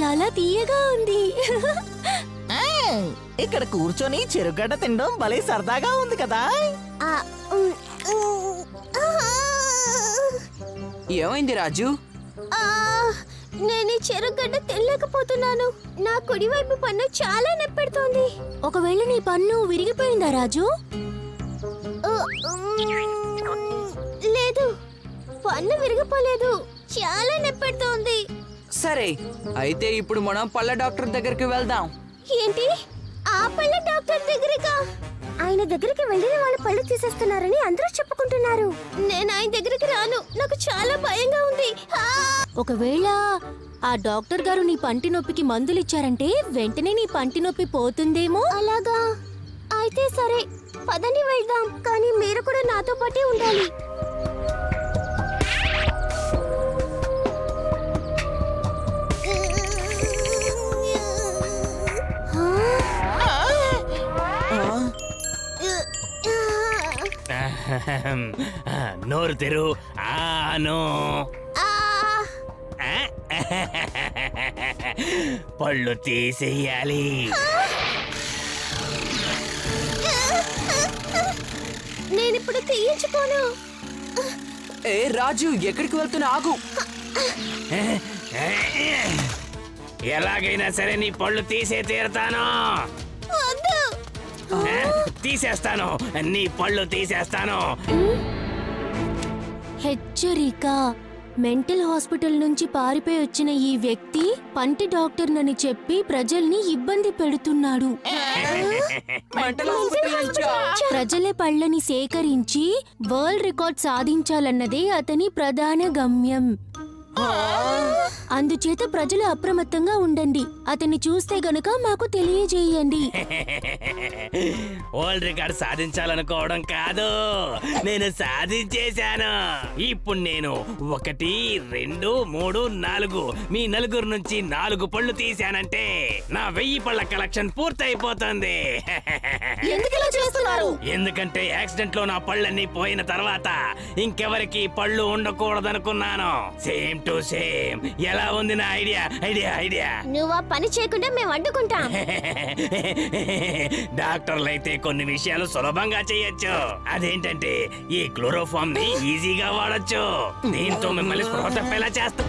చాలా తీయగా ఉంది. ఇక్కడ కూర్చొని చెరుగడ్డ తినడం భలే సరదాగా ఉంది కదా. ఏమైంది రాజు? నేను ఈ చెరుగడ్డ తినలేకపోతున్నాను. నా కుడివైపు పన్ను చాలా నొప్పెడుతోంది. ఒకవేళ నీ పన్ను విరిగిపోయిందా రాజు? లేదు, పన్ను విరిగిపోలేదు. చాలా నొప్పెడుతోంది. సరే, అయితే ఇప్పుడు మనం పళ్ళ డాక్టర్ దగ్గరికి వెళ్దాం. ఏంటి? ఆ పళ్ళ డాక్టర్ దగ్గరకా? ఆయన దగ్గరికి వెళ్ళిన వాళ్ళు పళ్ళు తీసేస్తున్నారని అందరూ చెప్పుకుంటున్నారు. నేను ఆయన దగ్గరికి రాను. నాకు చాలా భయంగా ఉంది. ఒకవేళ ఆ డాక్టర్ గారు నీ పంటి నొప్పికి మందులు ఇచ్చారంటే వెంటనే నీ పంటి నొప్పి పోతుందేమో. అలాగా? అయితే సరే, పదండి వెళ్దాం. కానీ మీరు కూడా నాతో పాటే ఉండాలి. నోరు తెరు. ఆను పళ్ళు తీసేయాలి. నేనిప్పుడు తీయించుకోను. ఏ రాజు, ఎక్కడికి వెళ్తున్నా? ఆగు. ఎలాగైనా సరే నీ పళ్ళు తీసే తీరుతాను. తీసేస్తాను, నీ పళ్ళు తీసేస్తాను. హెచ్చరిక! మెంటల్ హాస్పిటల్ నుంచి పారిపోయి వచ్చిన ఈ వ్యక్తి పంటి డాక్టర్ నని చెప్పి ప్రజల్ని ఇబ్బంది పెడుతున్నాడు. ప్రజల పళ్ళని సేకరించి వరల్డ్ రికార్డ్ సాధించాలన్నదే అతని ప్రధాన గమ్యం. అందుచేత ప్రజలు అప్రమత్తంగా ఉండండి. అతన్ని చూస్తే గనుక మాకు తెలియజేయండి. వరల్డ్ రికార్డ్ సాధించాలనుకోవడం కాదు, నేను సాధించేశాను. ఇప్పుడు నేను 1, 2, 3, 4 మీ నలుగురు నుంచి 4 పళ్ళు తీశానంటే నా 1000 పళ్ళ కలెక్షన్ పూర్తయిపోతుంది. ఎందుకంటే యాక్సిడెంట్ లో నా పళ్ళన్నీ పోయిన తర్వాత ఇంకెవరికి పళ్ళు ఉండకూడదనుకున్నాను. Same to same. ఎలా ఉంది నా ఐడియా? ఐడియా ఐడియా నువ్వు ఆ పని చేయకుండా మేము అడ్డుకుంటాం. డాక్టర్లు అయితే కొన్ని విషయాలు సులభంగా చేయొచ్చు. అదేంటంటే ఈ క్లోరోఫామ్ ని ఈజీగా వాడచ్చు. దీంతో మిమ్మల్ని స్పృహ తప్పేలా చేస్తా.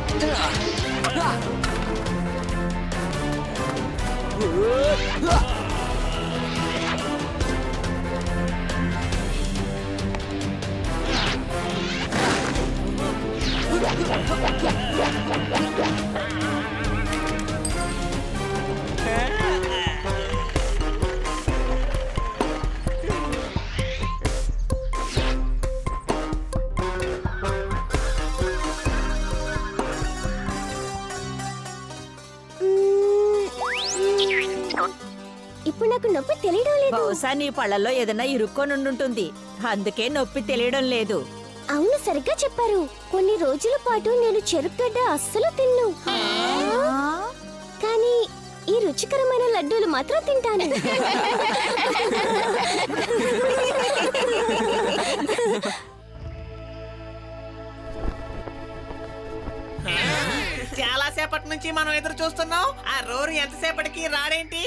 ఇప్పుడు నాకు నొప్పి తెలియడం లేదు. బహుశా నీ పళ్ళల్లో ఏదైనా ఇరుక్కొనుంటుంది, అందుకే నొప్పి తెలియడం లేదు. అవును, సరిగ్గా చెప్పారు. కొన్ని రోజుల పాటు నేను చెరుకుగడ్డ అస్సలు తిన్ను. కానీ ఈ రుచికరమైన లడ్డూలు మాత్రం తింటాను. చాలా సేపటి నుంచి మనం ఎదురు చూస్తున్నాం. ఆ రోరు ఎంతసేపటికి రాడేంటి?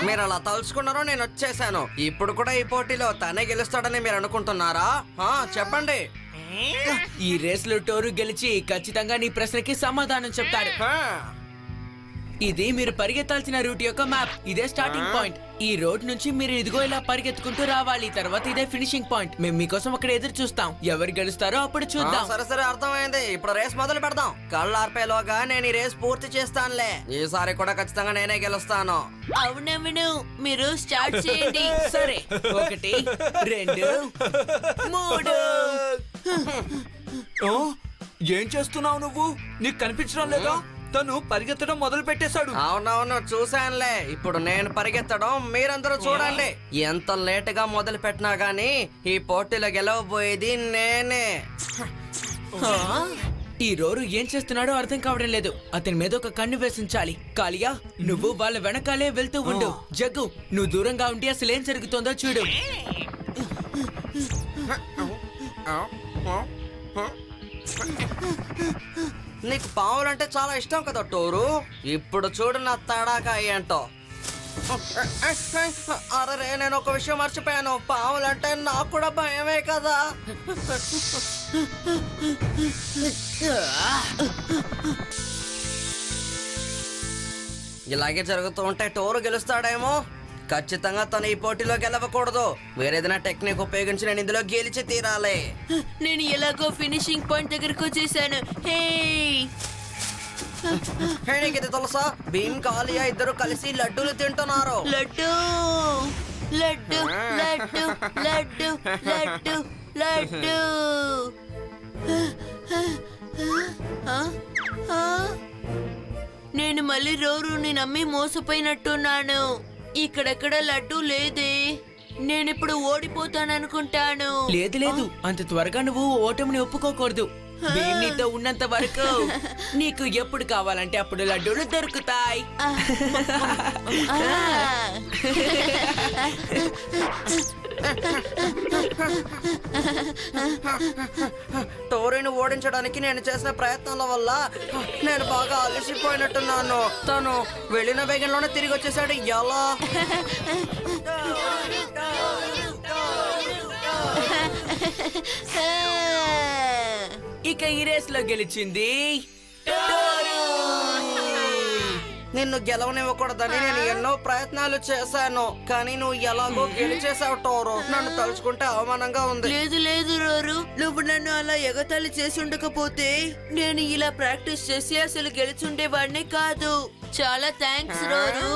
మీరు అలా తలుచుకున్నారో నేను వచ్చేసాను. ఇప్పుడు కూడా ఈ పోటీలో తనే గెలుస్తాడని మీరు అనుకుంటున్నారా? చెప్పండి. ఈ రేసులో టోరు గెలిచి ఖచ్చితంగా నీ ప్రశ్నకి సమాధానం చెప్తాడు. ఇది మీరు పరిగెత్తాల్సిన రూట్ యొక్క మ్యాప్. ఇదే స్టార్టింగ్ పాయింట్. ఈ రోడ్ నుంచి మీరు ఇదిగో ఇలా పరిగెత్తుకుంటూ రావాలి. తర్వాత ఇదే ఫినిషింగ్ పాయింట్. మేము మీకోసం అక్కడ ఎదురు చూస్తాం. ఎవరు గెలుస్తారో అప్పుడు చూద్దాం. సరే సరే, అర్థమైంది. ఇప్పుడు రేస్ మొదలు పెడదాం. కళ్ళు ఆర్పేలోగా నేను ఈ రేస్ పూర్తి చేస్తానులే. ఈసారి కూడా ఖచ్చితంగా నేనే గెలుస్తాను. అవునవును, మీరు స్టార్ట్ చేయండి. సరే, 1, 2, 3. ఏం చేస్తున్నావు నువ్వు? నీకు కనిపించడం లేదా? తను పరిగెత్తడం మొదలు పెట్టేశాడు. అవునవును, చూశానులే. ఇప్పుడు నేను పరిగెత్తడం మీరందరూ చూడండి. ఎంత లేటుగా మొదలు పెట్టినా గానీ ఈ పోటీలో గెలవబోయేది నేనే. ఈ రోరు ఏం చేస్తున్నాడో అర్థం కావడం లేదు. అతని మీద ఒక కన్ను వేసించాలి. కాలియా, నువ్వు వాళ్ళ వెనకాలే వెళ్తూ ఉండు. జగ్గు, నువ్వు దూరంగా ఉంటే అసలు ఏం జరుగుతుందో చూడు. నీకు పావులంటే చాలా ఇష్టం కదా టోరు. ఇప్పుడు చూడు నా తడాకా ఏంటో. అరే నేను ఒక విషయం మర్చిపోయాను. పావులంటే నాకు కూడా భయమే కదా. ఇలాగే జరుగుతూ ఉంటే టోరు గెలుస్తాడేమో. ఖచ్చితంగా తను ఈ పోటీలో గెలవకూడదు. వేరేదైనా టెక్నిక్ ఉపయోగించి నేను ఇందులో గెలిచి తీరాలి. నేను ఎలాగో ఫినిషింగ్ పాయింట్ దగ్గరకు వచ్చేసాను. హే నీకు ఇది తెలుసా? భీమ్ కాలియా ఇద్దరు కలిసి లడ్డూలు తింటున్నారు. లడ్డు లడ్డు లడ్డు లడ్డు లడ్డు లడ్డు. నేను మళ్ళీ రోరుని నమ్మి మోసపోయినట్టున్నాను. ఇక్కడెక్కడ లడ్డు లేదే. నేనిప్పుడు ఓడిపోతాననుకుంటాను. లేదు లేదు, అంత త్వరగా నువ్వు ఓటమిని ఒప్పుకోకూడదు. భీమ్ నీతో ఉన్నంత వరకు నీకు ఎప్పుడు కావాలంటే అప్పుడు లడ్డూలు దొరుకుతాయి. టోరీని ఓడించడానికి నేను చేసిన ప్రయత్నాల వల్ల నేను బాగా అలసిపోయినట్టున్నాను. తను వెళ్ళిన వేగంలోనే తిరిగి వచ్చేసాడు. ఎలా? ఇక ఈ రేస్ లో గెలిచింది నిన్ను గెలవనివ్వకూడదని నేను ఎన్నో ప్రయత్నాలు చేశాను, కానీ నువ్వు ఎలాగో గెలిచేసావు టోరు. నన్ను తలుచుకుంటే అవమానంగా ఉంది. లేదు లేదు రోరు, నువ్వు నన్ను అలా ఎగతాళి చేసి ఉండకపోతే నేను ఇలా ప్రాక్టీస్ చేసి అసలు గెలిచుండేవాడిని కాదు. చాలా థ్యాంక్స్ రోరు.